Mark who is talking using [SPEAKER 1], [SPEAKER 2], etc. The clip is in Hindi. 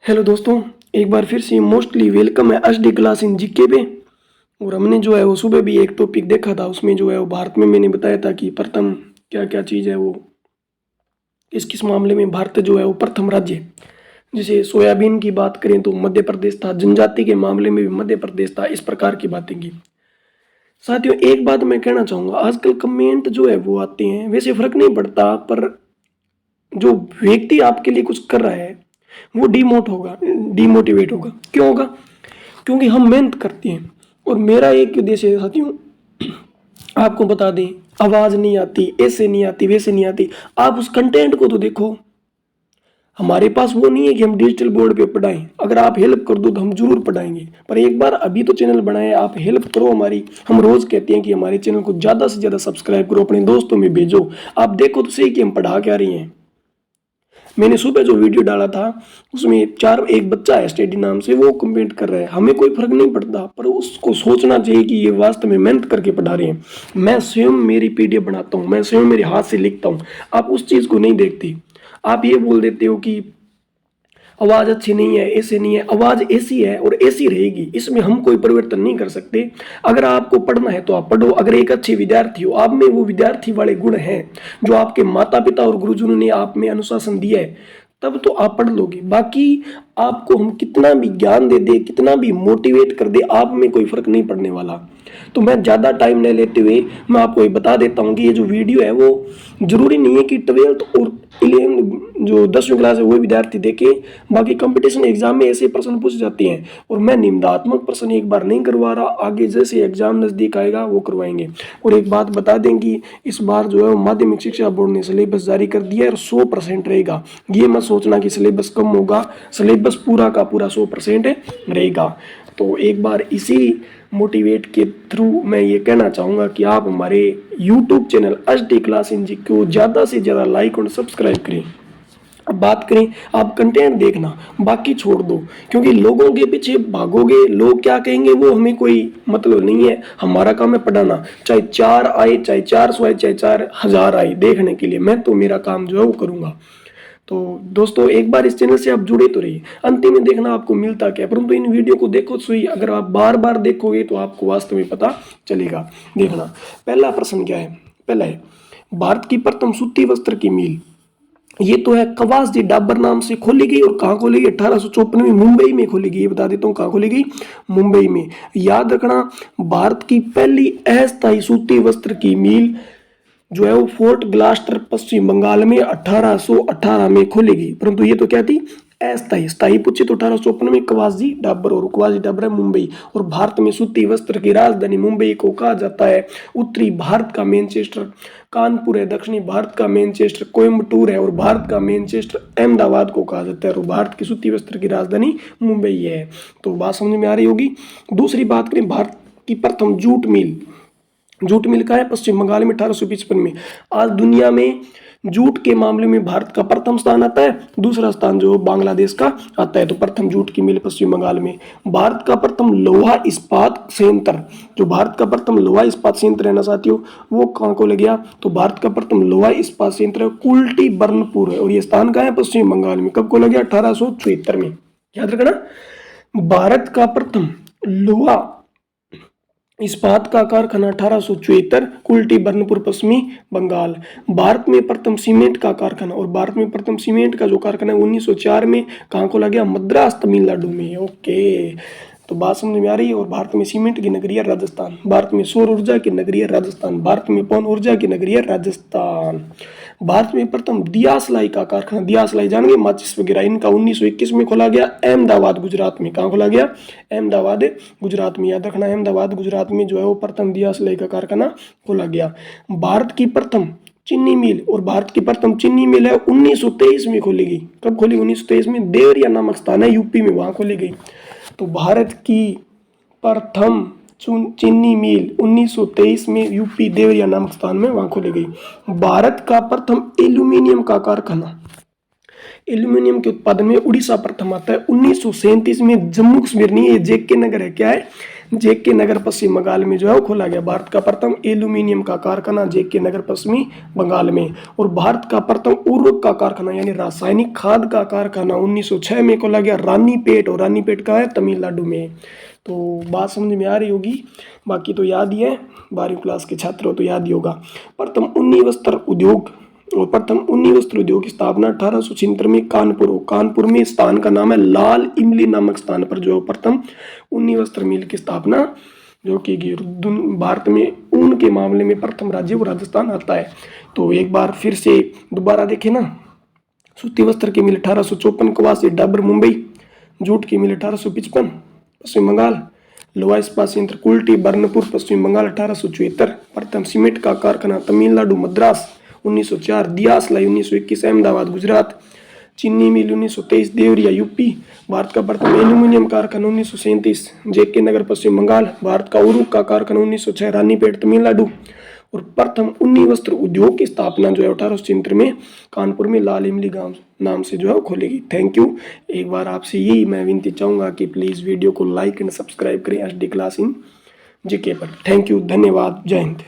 [SPEAKER 1] हेलो दोस्तों, एक बार फिर से मोस्टली वेलकम है एचडी क्लास इन जीके पे। और हमने जो है वो सुबह भी एक टॉपिक देखा था, उसमें जो है वो भारत में मैंने बताया था कि प्रथम क्या क्या चीज़ है वो किस किस मामले में भारत जो है वो प्रथम राज्य। जैसे सोयाबीन की बात करें तो मध्य प्रदेश था, जनजाति के मामले में भी मध्य प्रदेश था, इस प्रकार की बातें की। साथियों, एक बात मैं कहना चाहूँगा, आजकल कमेंट जो है वो आते हैं, वैसे फर्क नहीं पड़ता, पर जो व्यक्ति आपके लिए कुछ कर रहा है वो डिमोटिवेट होगा। क्यों होगा? क्योंकि हम मेहनत करते हैं। और मेरा एक उद्देश्य है साथियों, आपको बता दें, आवाज़ नहीं आती, ऐसे नहीं आती, वैसे नहीं आती, आप उस कंटेंट को तो देखो। हमारे पास वो नहीं है कि हम डिजिटल बोर्ड पे पढ़ाएं, अगर आप हेल्प कर दो तो हम जरूर पढ़ाएंगे, पर एक बार अभी तो चैनल बनाए, आप हेल्प करो हमारी। हम रोज़ कहते हैं कि हमारे चैनल को ज़्यादा से ज़्यादा सब्सक्राइब करो, अपने दोस्तों में भेजो। आप देखो तो सही कि हम पढ़ा क्या रही हैं। मैंने सुबह जो वीडियो डाला था उसमें एक बच्चा है स्टेडी नाम से, वो कमेंट कर रहा है, हमें कोई फर्क नहीं पड़ता, पर उसको सोचना चाहिए कि ये वास्तव में मेहनत करके पढ़ा रहे हैं। मैं स्वयं मेरी पीडीएफ बनाता हूँ, मैं स्वयं मेरे हाथ से लिखता हूँ। आप उस चीज़ को नहीं देखते, आप ये बोल देते हो कि आवाज़ अच्छी नहीं है, ऐसे नहीं है। आवाज़ ऐसी है और ऐसी रहेगी, इसमें हम कोई परिवर्तन नहीं कर सकते। अगर आपको पढ़ना है तो आप पढ़ो। अगर एक अच्छे विद्यार्थी हो, आप में वो विद्यार्थी वाले गुण हैं जो आपके माता पिता और गुरुजनों ने आप में अनुशासन दिया है, तब तो आप पढ़ लोगे। बाकी आपको हम कितना भी ज्ञान दे दे, कितना भी मोटिवेट कर दे, आप में कोई फर्क नहीं पड़ने वाला। तो मैं ज़्यादा टाइम नहीं लेते हुए मैं आपको ये बता देता हूँ कि ये जो वीडियो है वो ज़रूरी नहीं है कि 12th और 11 जो 10वीं क्लास है वो विद्यार्थी देखे। बाकी कंपटीशन एग्जाम में ऐसे प्रश्न पूछे जाते हैं, और मैं निबंधात्मक प्रश्न एक बार नहीं करवा रहा, आगे जैसे एग्जाम नज़दीक आएगा वो करवाएंगे। और एक बात बता दें कि इस बार जो है वो माध्यमिक शिक्षा बोर्ड ने सिलेबस जारी कर दिया है और 100% रहेगा। ये मत सोचना कि सिलेबस कम होगा, सिलेबस पूरा का पूरा 100% रहेगा। तो एक बार इसी मोटिवेट के थ्रू मैं ये कहना चाहूँगा कि आप हमारे यूट्यूब चैनल एचडी क्लास इन जी को ज़्यादा से ज़्यादा लाइक और सब्सक्राइब करें। अब बात करें, आप कंटेंट देखना, बाकी छोड़ दो, क्योंकि लोगों के पीछे भागोगे, लोग क्या कहेंगे वो हमें कोई मतलब नहीं है। हमारा काम है पढ़ाना, चाहे 4 आए, चाहे 400 आए, चाहे 4000 आए देखने के लिए, मैं तो मेरा काम जो है वो करूँगा। तो दोस्तों, एक बार इस चैनल से आप जुड़े तो रहिए, अंतिम में देखना आपको मिलता क्या, परंतु इन वीडियो को देखो तो सही, अगर आप बार बार देखोगे तो आपको वास्तव में पता चलेगा। देखना, पहला प्रश्न क्या है? पहला है, भारत की प्रथम सूती वस्त्र की मिल, ये तो है कवास डाबर नाम से खोली गई। और कहाँ खोली गई? 1854 में मुंबई में खोली गई। ये बता देता हूँ कहाँ खोली गई, मुंबई में। याद रखना, भारत की पहली अस्थायी सूती वस्त्र की मिल जो है वो फोर्ट ग्लास्टर पश्चिम बंगाल में 1818 में खोली गई। परंतु ये तो क्या थी? अस्थायी। स्थायी पूछे तो 1854 में कवासी डाबर, और कवासी डाबर है मुंबई। और भारत में सूती वस्त्र की राजधानी मुंबई को कहा जाता है। उत्तरी भारत का मैनचेस्टर कानपुर है, दक्षिणी भारत का मैनचेस्टर कोयम्बटूर है, और भारत का मैनचेस्टर अहमदाबाद को कहा जाता है। और भारत की सूती वस्त्र की राजधानी मुंबई है। तो बात समझ में आ रही होगी। दूसरी बात करें, भारत की प्रथम जूट मिल, जूट मिल का है पश्चिम बंगाल में 1855 में। आज दुनिया में जूट के मामले में भारत का प्रथम स्थान आता है, दूसरा स्थान जो बांग्लादेश का आता है। तो प्रथम जूट की मिल पश्चिम बंगाल में। भारत का प्रथम लोहा इस्पात संयंत्र, जो भारत का प्रथम लोहा इस्पात संयंत्र है ना साथियों, वो कहाँ को लग गया? तो भारत का प्रथम लोहा इस्पात संयंत्र कुल्टी बर्नपुर है, और ये स्थान कहाँ है? पश्चिम बंगाल में। कब को लग गया? 1876 में। याद रखना, भारत का प्रथम लोहा इस्पात का कारखाना 1874, कुल्टी बर्नपुर पश्चिमी बंगाल। भारत में प्रथम सीमेंट का कारखाना, और भारत में प्रथम सीमेंट का जो कारखाना है 1904 में कहाँ को लगा गया? मद्रास तमिलनाडु में। ओके, तो बात समझ में आ रही है। और भारत में सीमेंट की नगरी है राजस्थान, भारत में सौर ऊर्जा की नगरी है राजस्थान, भारत में पवन ऊर्जा की नगरी है राजस्थान। भारत में प्रथम दियासलाई का कारखाना, दियासलाई जानेंगे, माचिस वगैरह, इनका 1921 में खोला गया अहमदाबाद गुजरात में। कहाँ खोला गया? अहमदाबाद गुजरात में। याद रखना, अहमदाबाद गुजरात में जो है वो प्रथम दियासलाई का कारखाना खोला गया। भारत की प्रथम चीनी मिल, और भारत की प्रथम चीनी मिल है 1923 में खोली गई। कब खोली? 1923 में। देवरिया नामक स्थान है यूपी में, वहां खोली गई। तो भारत की प्रथम चीनी मिल 1923 में यूपी देवरिया नामक स्थान में वहां खोली गई। भारत का प्रथम एल्यूमिनियम का कारखाना, एल्यूमिनियम के उत्पादन में उड़ीसा प्रथम आता है 1937 में। जम्मू कश्मीर नहीं, ये जेके नगर है। क्या है? जेके नगर पश्चिम बंगाल में जो है वो खोला गया। भारत का प्रथम एल्यूमिनियम का कारखाना जेके नगर पश्चिमी बंगाल में। और भारत का प्रथम उर्वरक का कारखाना यानी रासायनिक खाद का कारखाना 1906 में खोला गया रानीपेट, और रानीपेट का है तमिलनाडु में। तो बात समझ में आ रही होगी, बाकी तो याद ही है, 12वीं क्लास के छात्र हो तो याद ही होगा। प्रथम उन्नी वस्त्र उद्योग, और प्रथम उन्नी वस्त्र उद्योग की स्थापना 1876 में कानपुर में स्थान का नाम है लाल इमली नामक स्थान पर जो प्रथम उन्नी वस्त्र मिल की स्थापना जो की गई। भारत में ऊन के मामले में प्रथम राज्य वो राजस्थान आता है। तो एक बार फिर से दोबारा देखें ना, सूती वस्त्र की मिल 1854 कवासी डाबर मुंबई, जूट की मिल 1855 पश्चिम बंगाल, लोहा इस्पात संयंत्र कुल्टी बर्नपुर पश्चिम बंगाल 1874, प्रथम सीमेंट का कारखाना तमिलनाडु मद्रास 1904, दियास लाई 1921 अहमदाबाद गुजरात, चीनी मिल 1923 देवरिया यूपी, भारत का प्रथम एल्यूमिनियम कारखाना 1937 जेके नगर पश्चिम बंगाल, भारत का उरुक का कारखाना 1906 रानीपेट तमिलनाडु, और प्रथम उन्नी वस्त्र उद्योग की स्थापना जो है 1873 में कानपुर में लाल इमली गांव नाम से जो है खोलेगी। Thank you. एक बार आपसे यही मैं विनती चाहूँगा कि प्लीज़ वीडियो को लाइक एंड सब्सक्राइब करें एचडी क्लास इन जीके पर। थैंक यू, धन्यवाद, जय हिंद।